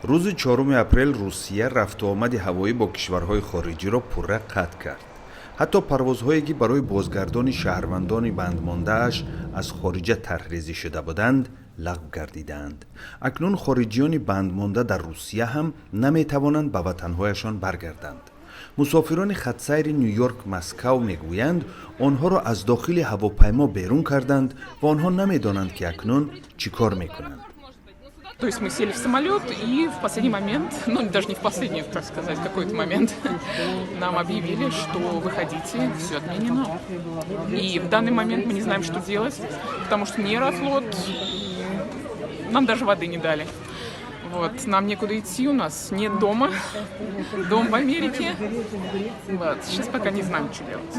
روز 4 اپریل روسیه رفت و آمد هوایی با کشورهای خارجی را پره قطع کرد. حتی پروازهایی که برای بازگردان شهروندان بندمانده‌اش از خارج طرحریزی شده بودند لغو گردیدند. اکنون خارجیان بندمانده در روسیه هم نمیتوانند به وطنهایشان برگردند. مسافران خطسیر نیویورک مسکو میگویند آنها را از داخل هواپیما بیرون کردند و آنها نمیدانند که اکنون چیکار میکنند. То есть мы сели в самолет, и в последний момент, ну даже не в последний, так сказать, какой-то момент, нам объявили, что выходите, все отменено. И в данный момент мы не знаем, что делать, потому что ни Аэрофлот, нам даже воды не дали. Вот, нам некуда идти, у нас нет дома, дом в Америке. Вот, сейчас пока не знаем, что делать.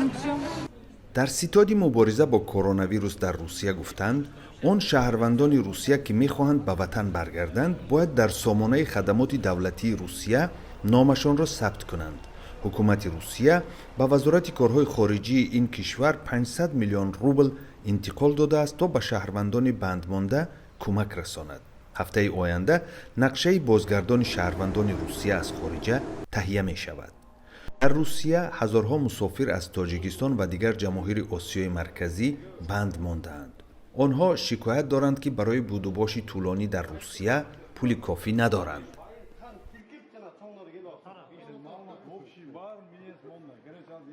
در ستاد مبارزه با کرونا ویروس در روسیه گفتند آن شهروندان روسیه که میخواهند به وطن برگردند باید در سامانه خدمات دولتی روسیه نامشان را ثبت کنند. حکومت روسیه به وزارت کارهای خارجی این کشور 500 میلیون روبل انتقال داده است تا به شهروندان بندمانده کمک رساند. هفته آینده نقشه بازگردان شهروندان روسیه از خارج تهیه می شود. در روسیه هزارها مسافر از تاجیکستان و دیگر جماهیر آسیای مرکزی بند مانده‌اند. آنها شکایت دارند که برای بود و باش طولانی در روسیه پول کافی ندارند.